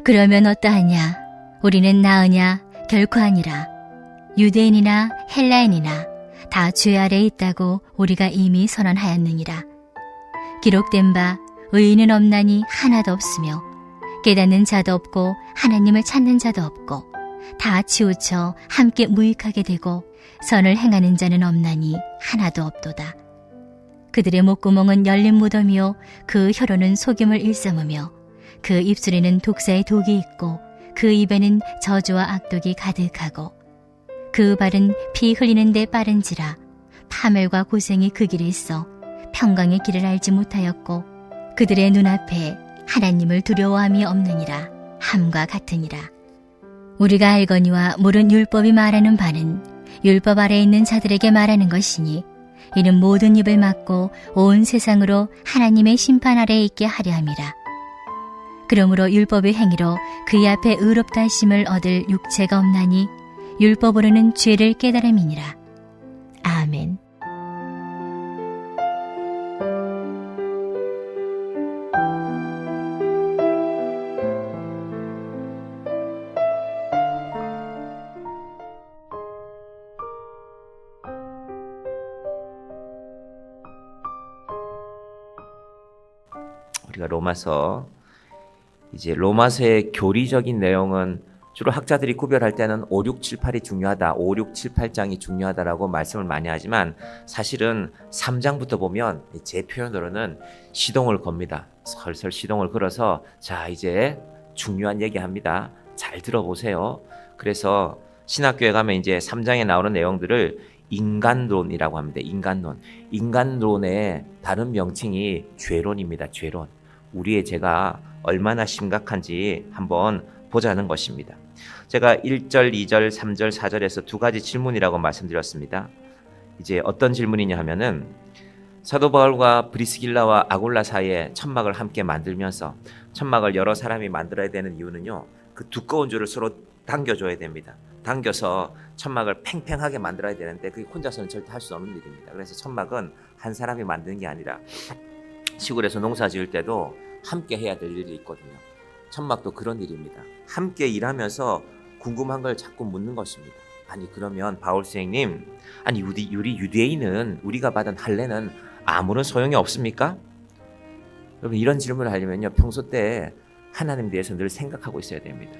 그러면 어떠하냐? 우리는 나으냐? 결코 아니라. 유대인이나 헬라인이나 다 죄 아래 있다고 우리가 이미 선언하였느니라. 기록된 바 의인은 없나니 하나도 없으며 깨닫는 자도 없고 하나님을 찾는 자도 없고 다 치우쳐 함께 무익하게 되고 선을 행하는 자는 없나니 하나도 없도다. 그들의 목구멍은 열린 무덤이요 그 혀로는 속임을 일삼으며 그 입술에는 독사의 독이 있고 그 입에는 저주와 악독이 가득하고 그 발은 피 흘리는데 빠른지라 파멸과 고생이 그 길에 있어 평강의 길을 알지 못하였고 그들의 눈앞에 하나님을 두려워함이 없느니라 함과 같으니라. 우리가 알거니와 모른 율법이 말하는 바는 율법 아래 있는 자들에게 말하는 것이니 이는 모든 입을 막고 온 세상으로 하나님의 심판 아래에 있게 하려 함이라. 그러므로 율법의 행위로 그의 앞에 의롭다 하심을 얻을 육체가 없나니 율법으로는 죄를 깨달음이니라. 아멘. 우리가 로마서의 교리적인 내용은 주로 학자들이 구별할 때는 5, 6, 7, 8이 중요하다, 5, 6, 7, 8장이 중요하다라고 말씀을 많이 하지만 사실은 3장부터 보면 제 표현으로는 시동을 겁니다. 설설 시동을 걸어서 자 이제 중요한 얘기합니다. 잘 들어보세요. 그래서 신학교에 가면 이제 3장에 나오는 내용들을 인간론이라고 합니다. 인간론의 다른 명칭이 죄론입니다. 죄론. 우리의 죄가 얼마나 심각한지 한번 보자는 것입니다. 제가 1절, 2절, 3절, 4절에서 두 가지 질문이라고 말씀드렸습니다. 이제 어떤 질문이냐 하면은 사도 바울과 브리스길라와 아굴라 사이에 천막을 함께 만들면서 천막을 여러 사람이 만들어야 되는 이유는요. 그 두꺼운 줄을 서로 당겨줘야 됩니다. 당겨서 천막을 팽팽하게 만들어야 되는데 그게 혼자서는 절대 할 수 없는 일입니다. 그래서 천막은 한 사람이 만드는 게 아니라 시골에서 농사 지을 때도 함께 해야 될 일이 있거든요. 천막도 그런 일입니다. 함께 일하면서 궁금한 걸 자꾸 묻는 것입니다. 아니 그러면 바울 선생님, 아니 우리 유대인은 우리가 받은 할례는 아무런 소용이 없습니까? 여러분 이런 질문을 하려면요 평소 때 하나님 대해서 늘 생각하고 있어야 됩니다.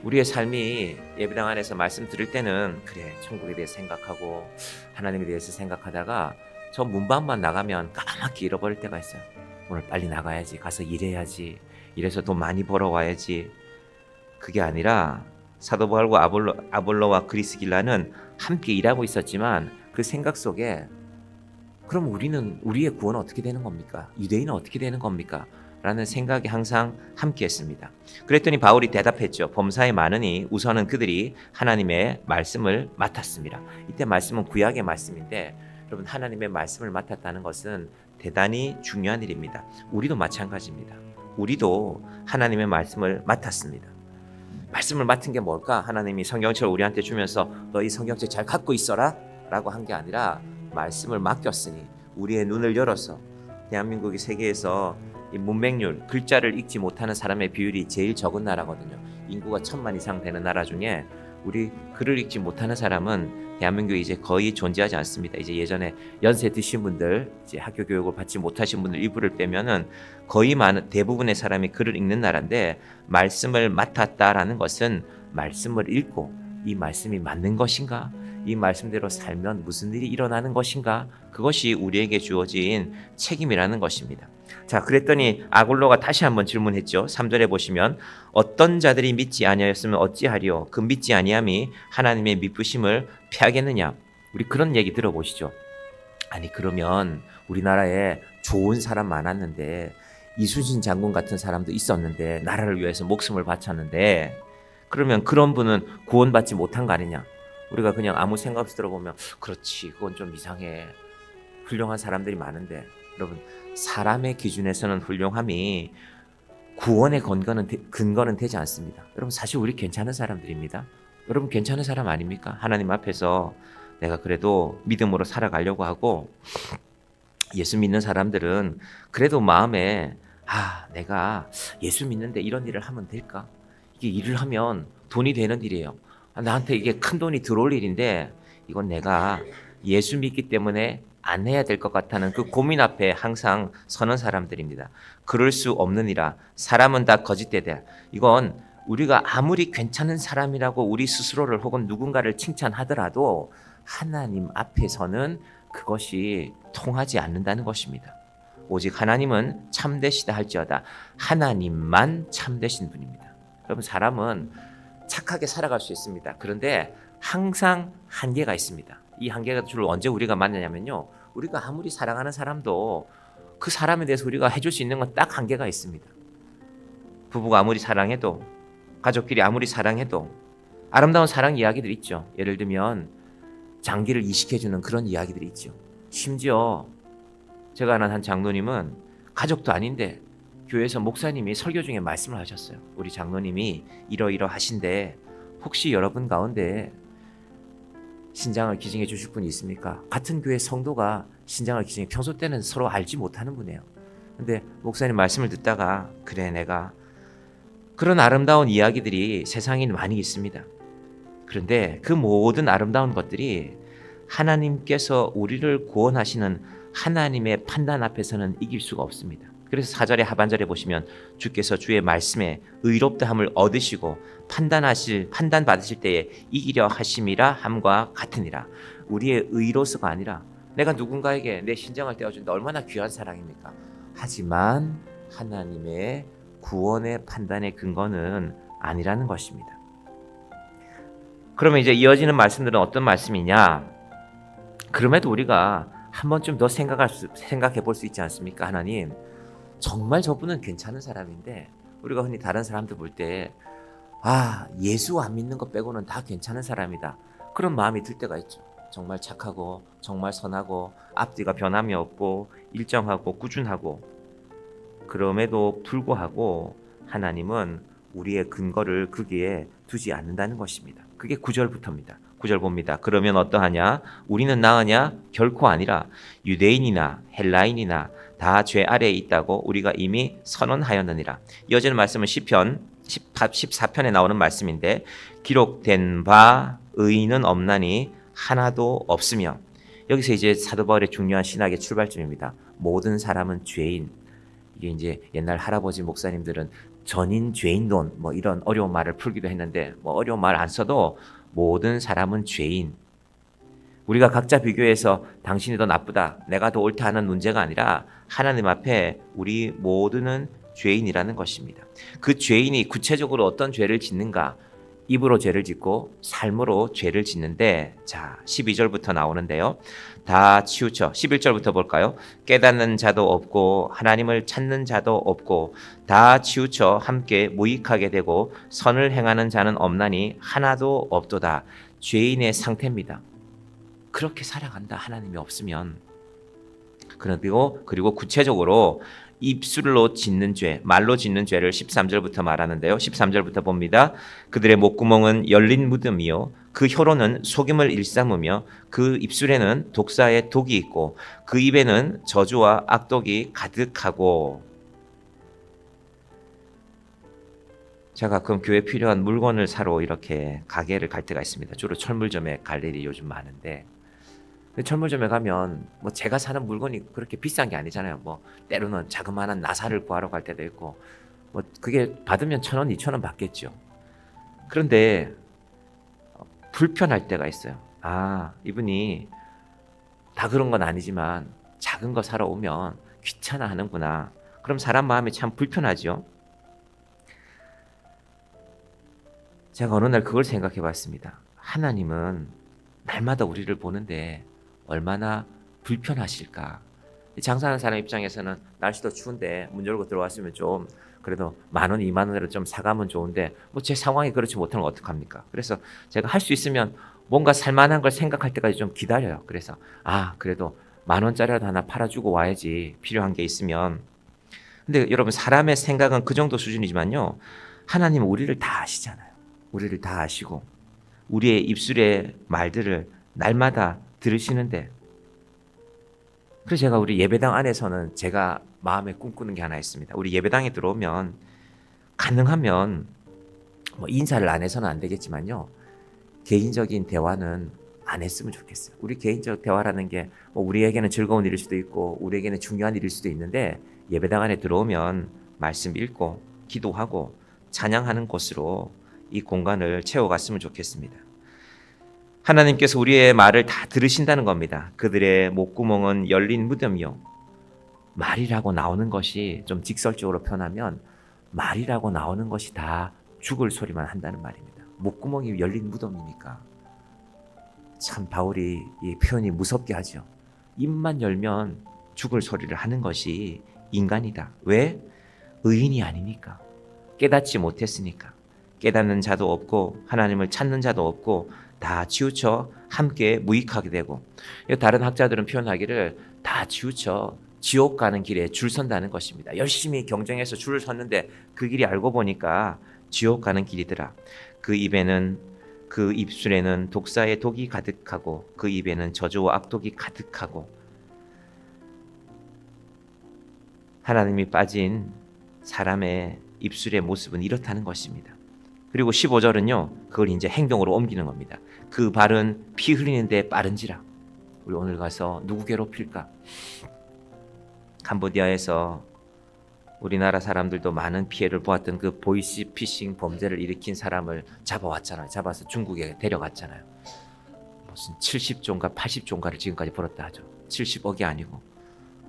우리의 삶이 예배당 안에서 말씀 들을 때는 그래 천국에 대해서 생각하고 하나님에 대해서 생각하다가 저 문밖만 나가면 까맣게 잃어버릴 때가 있어요. 오늘 빨리 나가야지, 가서 일해야지, 이래서 돈 많이 벌어와야지. 그게 아니라 사도 바울과 아볼로와 그리스길라는 함께 일하고 있었지만 그 생각 속에 그럼 우리의 구원은 어떻게 되는 겁니까? 유대인은 어떻게 되는 겁니까? 라는 생각이 항상 함께했습니다. 그랬더니 바울이 대답했죠. 범사에 많으니 우선은 그들이 하나님의 말씀을 맡았습니다. 이때 말씀은 구약의 말씀인데 여러분 하나님의 말씀을 맡았다는 것은 대단히 중요한 일입니다. 우리도 마찬가지입니다. 우리도 하나님의 말씀을 맡았습니다. 말씀을 맡은 게 뭘까? 하나님이 성경책을 우리한테 주면서 너 이 성경책 잘 갖고 있어라 라고 한 게 아니라 말씀을 맡겼으니 우리의 눈을 열어서 대한민국이 세계에서 이 문맹률, 글자를 읽지 못하는 사람의 비율이 제일 적은 나라거든요. 인구가 1000만 이상 되는 나라 중에 우리 글을 읽지 못하는 사람은 대한민국에 이제 거의 존재하지 않습니다. 이제 예전에 연세 드신 분들, 이제 학교 교육을 받지 못하신 분들 일부를 빼면은 거의 대부분의 사람이 글을 읽는 나라인데 말씀을 맡았다라는 것은 말씀을 읽고 이 말씀이 맞는 것인가? 이 말씀대로 살면 무슨 일이 일어나는 것인가? 그것이 우리에게 주어진 책임이라는 것입니다. 자, 그랬더니 아굴로가 다시 한번 질문했죠. 3절에 보시면 어떤 자들이 믿지 아니하였으면 어찌하리요? 그 믿지 아니함이 하나님의 미쁘심을 피하겠느냐? 우리 그런 얘기 들어보시죠. 아니 그러면 우리나라에 좋은 사람 많았는데 이순신 장군 같은 사람도 있었는데 나라를 위해서 목숨을 바쳤는데 그러면 그런 분은 구원받지 못한 거 아니냐? 우리가 그냥 아무 생각 없이 들어보면 그렇지 그건 좀 이상해. 훌륭한 사람들이 많은데 여러분 사람의 기준에서는 훌륭함이 구원의 근거는 되지 않습니다. 여러분 사실 우리 괜찮은 사람들입니다. 여러분 괜찮은 사람 아닙니까? 하나님 앞에서 내가 그래도 믿음으로 살아가려고 하고 예수 믿는 사람들은 그래도 마음에 내가 예수 믿는데 이런 일을 하면 될까? 이게 일을 하면 돈이 되는 일이에요. 나한테 이게 큰 돈이 들어올 일인데 이건 내가 예수 믿기 때문에 안 해야 될 것 같다는 그 고민 앞에 항상 서는 사람들입니다. 그럴 수 없느니라. 사람은 다 거짓되되. 이건 우리가 아무리 괜찮은 사람이라고 우리 스스로를 혹은 누군가를 칭찬하더라도 하나님 앞에서는 그것이 통하지 않는다는 것입니다. 오직 하나님은 참되시다 할지어다. 하나님만 참되신 분입니다. 여러분, 사람은 착하게 살아갈 수 있습니다. 그런데 항상 한계가 있습니다. 이 한계가 주로 언제 우리가 만나냐면요, 우리가 아무리 사랑하는 사람도 그 사람에 대해서 우리가 해줄 수 있는 건 딱 한계가 있습니다. 부부가 아무리 사랑해도, 가족끼리 아무리 사랑해도 아름다운 사랑 이야기들 있죠. 예를 들면 장기를 이식해주는 그런 이야기들이 있죠. 심지어 제가 아는 한 장로님은 가족도 아닌데 교회에서 목사님이 설교 중에 말씀을 하셨어요. 우리 장로님이 이러이러하신데 혹시 여러분 가운데 신장을 기증해 주실 분이 있습니까? 같은 교회 성도가 신장을 기증해, 평소 때는 서로 알지 못하는 분이에요. 근데 목사님 말씀을 듣다가 그래, 내가 그런 아름다운 이야기들이 세상에 많이 있습니다. 그런데 그 모든 아름다운 것들이 하나님께서 우리를 구원하시는 하나님의 판단 앞에서는 이길 수가 없습니다. 그래서 4절의 하반절에 보시면 주께서 주의 말씀에 의롭다함을 얻으시고 판단 받으실 때에 이기려 하심이라 함과 같으니라. 우리의 의로서가 아니라 내가 누군가에게 내 신장을 떼어준다, 얼마나 귀한 사랑입니까? 하지만 하나님의 구원의 판단의 근거는 아니라는 것입니다. 그러면 이제 이어지는 말씀들은 어떤 말씀이냐? 그럼에도 우리가 한 번쯤 더 생각해 볼 수 있지 않습니까? 하나님, 정말 저분은 괜찮은 사람인데 우리가 흔히 다른 사람들 볼 때 예수 안 믿는 것 빼고는 다 괜찮은 사람이다, 그런 마음이 들 때가 있죠. 정말 착하고 정말 선하고 앞뒤가 변함이 없고 일정하고 꾸준하고. 그럼에도 불구하고 하나님은 우리의 근거를 거기에 두지 않는다는 것입니다. 그게 9절부터입니다. 9절 봅니다. 그러면 어떠하냐? 우리는 나으냐? 결코 아니라 유대인이나 헬라인이나 다 죄 아래에 있다고 우리가 이미 선언하였느니라. 이어지는 말씀은 시편 14편에 나오는 말씀인데, 기록된 바 의인은 없나니 하나도 없으며. 여기서 이제 사도 바울의 중요한 신학의 출발점입니다. 모든 사람은 죄인. 이게 이제 옛날 할아버지 목사님들은 전인 죄인론 뭐 이런 어려운 말을 풀기도 했는데, 뭐 어려운 말 안 써도 모든 사람은 죄인. 우리가 각자 비교해서 당신이 더 나쁘다, 내가 더 옳다 하는 문제가 아니라 하나님 앞에 우리 모두는 죄인이라는 것입니다. 그 죄인이 구체적으로 어떤 죄를 짓는가? 입으로 죄를 짓고 삶으로 죄를 짓는데, 자 12절부터 나오는데요. 다 치우쳐. 11절부터 볼까요? 깨닫는 자도 없고 하나님을 찾는 자도 없고 다 치우쳐 함께 무익하게 되고 선을 행하는 자는 없나니 하나도 없도다. 죄인의 상태입니다. 그렇게 살아간다, 하나님이 없으면. 그리고 구체적으로 입술로 짓는 죄, 말로 짓는 죄를 13절부터 말하는데요. 13절부터 봅니다. 그들의 목구멍은 열린 무덤이요, 그 혀로는 속임을 일삼으며 그 입술에는 독사의 독이 있고 그 입에는 저주와 악독이 가득하고. 제가 가끔 교회에 필요한 물건을 사러 이렇게 가게를 갈 때가 있습니다. 주로 철물점에 갈 일이 요즘 많은데, 철물점에 가면 뭐 제가 사는 물건이 그렇게 비싼 게 아니잖아요. 뭐 때로는 자그마한 나사를 구하러 갈 때도 있고, 뭐 그게 받으면 1,000원, 2,000원 받겠죠. 그런데 불편할 때가 있어요. 이분이 다 그런 건 아니지만 작은 거 사러 오면 귀찮아 하는구나. 그럼 사람 마음이 참 불편하죠. 제가 어느 날 그걸 생각해 봤습니다. 하나님은 날마다 우리를 보는데 얼마나 불편하실까. 장사하는 사람 입장에서는 날씨도 추운데 문 열고 들어왔으면 좀 그래도 10,000원, 20,000원으로 좀 사가면 좋은데 뭐 제 상황이 그렇지 못하면 어떡합니까? 그래서 제가 할 수 있으면 뭔가 살만한 걸 생각할 때까지 좀 기다려요. 그래서 그래도 10,000원짜리라도 하나 팔아주고 와야지, 필요한 게 있으면. 근데 여러분, 사람의 생각은 그 정도 수준이지만요, 하나님은 우리를 다 아시잖아요. 우리를 다 아시고 우리의 입술의 말들을 날마다 들으시는데, 그래서 제가 우리 예배당 안에서는 제가 마음에 꿈꾸는 게 하나 있습니다. 우리 예배당에 들어오면 가능하면 뭐 인사를 안 해서는 안 되겠지만요. 개인적인 대화는 안 했으면 좋겠어요. 우리 개인적 대화라는 게 뭐 우리에게는 즐거운 일일 수도 있고 우리에게는 중요한 일일 수도 있는데 예배당 안에 들어오면 말씀 읽고 기도하고 찬양하는 곳으로 이 공간을 채워갔으면 좋겠습니다. 하나님께서 우리의 말을 다 들으신다는 겁니다. 그들의 목구멍은 열린 무덤이요. 말이라고 나오는 것이 좀 직설적으로 표현하면 말이라고 나오는 것이 다 죽을 소리만 한다는 말입니다. 목구멍이 열린 무덤이니까 참 바울이 이 표현이 무섭게 하죠. 입만 열면 죽을 소리를 하는 것이 인간이다. 왜? 의인이 아니니까. 깨닫지 못했으니까. 깨닫는 자도 없고 하나님을 찾는 자도 없고 다 치우쳐 함께 무익하게 되고, 다른 학자들은 표현하기를 다 치우쳐 지옥 가는 길에 줄 선다는 것입니다. 열심히 경쟁해서 줄을 섰는데 그 길이 알고 보니까 지옥 가는 길이더라. 그 입술에는 독사의 독이 가득하고 그 입에는 저주와 악독이 가득하고, 하나님이 빠진 사람의 입술의 모습은 이렇다는 것입니다. 그리고 15절은요, 그걸 이제 행동으로 옮기는 겁니다. 그 발은 피 흘리는데 빠른지라. 우리 오늘 가서 누구 괴롭힐까? 캄보디아에서 우리나라 사람들도 많은 피해를 보았던 그 보이스피싱 범죄를 일으킨 사람을 잡아왔잖아요. 잡아서 중국에 데려갔잖아요. 무슨 70조인가 80조인가를 지금까지 벌었다 하죠. 70억이 아니고.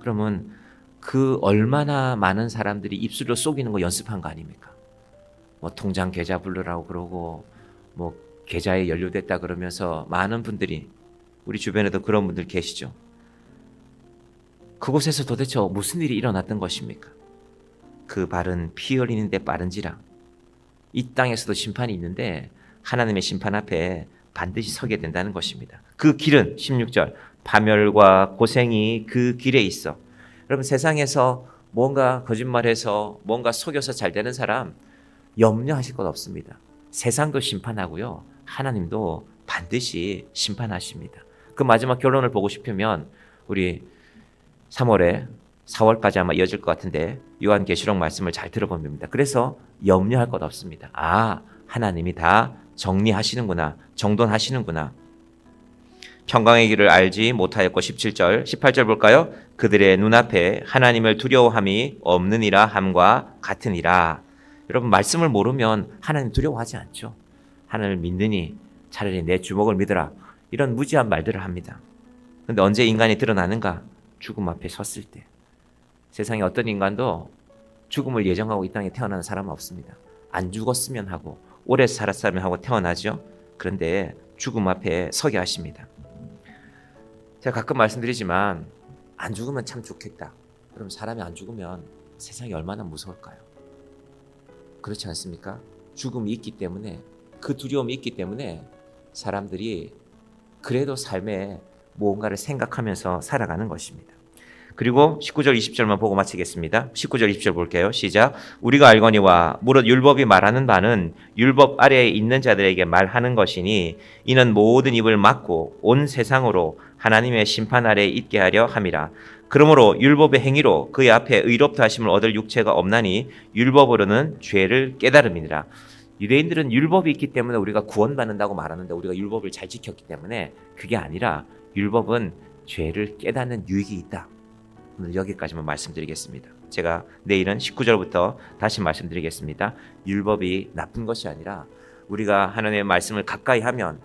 그러면 그 얼마나 많은 사람들이 입술로 속이는 거 연습한 거 아닙니까? 뭐 통장 계좌 불러라고 그러고 뭐 계좌에 연루됐다 그러면서 많은 분들이, 우리 주변에도 그런 분들 계시죠. 그곳에서 도대체 무슨 일이 일어났던 것입니까? 그 발은 피 흘리는데 빠른지라. 이 땅에서도 심판이 있는데 하나님의 심판 앞에 반드시 서게 된다는 것입니다. 그 길은 16절 파멸과 고생이 그 길에 있어. 여러분, 세상에서 뭔가 거짓말해서 뭔가 속여서 잘 되는 사람 염려하실 것 없습니다. 세상도 심판하고요, 하나님도 반드시 심판하십니다. 그 마지막 결론을 보고 싶으면 우리 4월까지 아마 이어질 것 같은데 요한계시록 말씀을 잘 들어보면 됩니다. 그래서 염려할 것 없습니다. 아, 하나님이 다 정리하시는구나, 정돈하시는구나. 평강의 길을 알지 못하였고 17절, 18절 볼까요? 그들의 눈앞에 하나님을 두려워함이 없느니라 함과 같으니라. 여러분, 말씀을 모르면 하나님 두려워하지 않죠. 하나님을 믿느니 차라리 내 주먹을 믿어라, 이런 무지한 말들을 합니다. 그런데 언제 인간이 드러나는가? 죽음 앞에 섰을 때. 세상에 어떤 인간도 죽음을 예정하고 이 땅에 태어나는 사람은 없습니다. 안 죽었으면 하고 오래 살았으면 하고 태어나죠. 그런데 죽음 앞에 서게 하십니다. 제가 가끔 말씀드리지만 안 죽으면 참 좋겠다. 그럼 사람이 안 죽으면 세상이 얼마나 무서울까요? 그렇지 않습니까? 죽음이 있기 때문에, 그 두려움이 있기 때문에 사람들이 그래도 삶에 무언가를 생각하면서 살아가는 것입니다. 그리고 19절 20절만 보고 마치겠습니다. 19절 20절 볼게요. 시작. 우리가 알거니와 무릇 율법이 말하는 바는 율법 아래에 있는 자들에게 말하는 것이니 이는 모든 입을 막고 온 세상으로 하나님의 심판 아래에 있게 하려 함이라. 그러므로 율법의 행위로 그의 앞에 의롭다 하심을 얻을 육체가 없나니 율법으로는 죄를 깨달음이니라. 유대인들은 율법이 있기 때문에 우리가 구원받는다고 말하는데 우리가 율법을 잘 지켰기 때문에 그게 아니라 율법은 죄를 깨닫는 유익이 있다. 오늘 여기까지만 말씀드리겠습니다. 제가 내일은 19절부터 다시 말씀드리겠습니다. 율법이 나쁜 것이 아니라 우리가 하나님의 말씀을 가까이 하면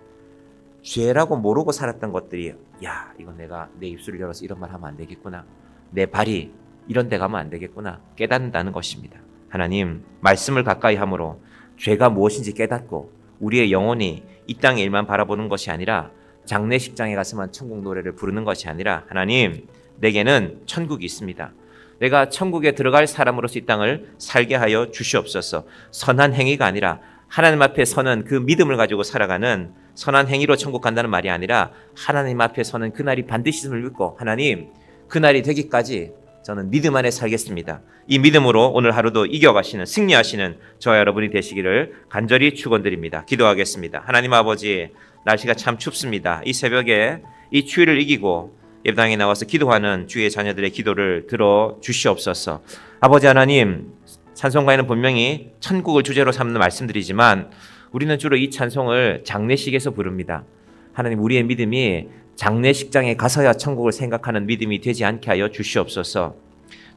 죄라고 모르고 살았던 것들이, 야, 이건 내가 내 입술을 열어서 이런 말 하면 안 되겠구나, 내 발이 이런 데 가면 안 되겠구나 깨닫는다는 것입니다. 하나님 말씀을 가까이 함으로 죄가 무엇인지 깨닫고 우리의 영혼이 이 땅의 일만 바라보는 것이 아니라 장례식장에 가서만 천국 노래를 부르는 것이 아니라, 하나님 내게는 천국이 있습니다. 내가 천국에 들어갈 사람으로서 이 땅을 살게 하여 주시옵소서. 선한 행위가 아니라 하나님 앞에 서는 그 믿음을 가지고 살아가는, 선한 행위로 천국 간다는 말이 아니라 하나님 앞에 서는 그날이 반드시 있음을 믿고, 하나님 그날이 되기까지 저는 믿음 안에 살겠습니다. 이 믿음으로 오늘 하루도 이겨가시는, 승리하시는 저와 여러분이 되시기를 간절히 축원드립니다. 기도하겠습니다. 하나님 아버지, 날씨가 참 춥습니다. 이 새벽에 이 추위를 이기고 예배당에 나와서 기도하는 주의 자녀들의 기도를 들어 주시옵소서. 아버지 하나님, 찬송가에는 분명히 천국을 주제로 삼는 말씀드리지만 우리는 주로 이 찬송을 장례식에서 부릅니다. 하나님, 우리의 믿음이 장례식장에 가서야 천국을 생각하는 믿음이 되지 않게 하여 주시옵소서.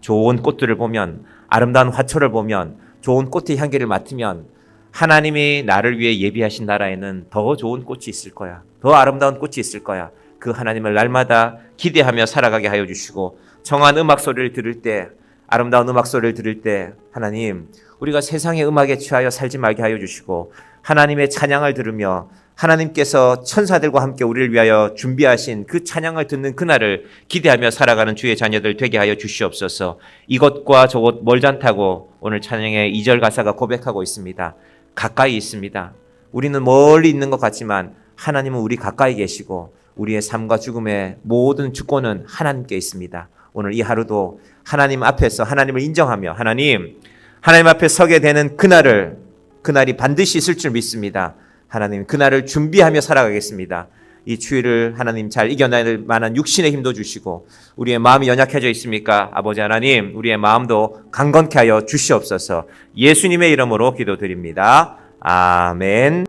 좋은 꽃들을 보면, 아름다운 화초를 보면, 좋은 꽃의 향기를 맡으면 하나님이 나를 위해 예비하신 나라에는 더 좋은 꽃이 있을 거야. 더 아름다운 꽃이 있을 거야. 그 하나님을 날마다 기대하며 살아가게 하여 주시고, 정한 음악 소리를 들을 때, 아름다운 음악 소리를 들을 때 하나님, 우리가 세상의 음악에 취하여 살지 말게 하여 주시고, 하나님의 찬양을 들으며 하나님께서 천사들과 함께 우리를 위하여 준비하신 그 찬양을 듣는 그날을 기대하며 살아가는 주의 자녀들 되게 하여 주시옵소서. 이것과 저것 멀지 않다고 오늘 찬양의 2절 가사가 고백하고 있습니다. 가까이 있습니다. 우리는 멀리 있는 것 같지만 하나님은 우리 가까이 계시고 우리의 삶과 죽음의 모든 주권은 하나님께 있습니다. 오늘 이 하루도 하나님 앞에서 하나님을 인정하며 하나님 앞에 서게 되는 그날이 반드시 있을 줄 믿습니다. 하나님, 그날을 준비하며 살아가겠습니다. 이 추위를 하나님 잘 이겨낼 만한 육신의 힘도 주시고, 우리의 마음이 연약해져 있습니까? 아버지 하나님, 우리의 마음도 강건케 하여 주시옵소서. 예수님의 이름으로 기도드립니다. 아멘.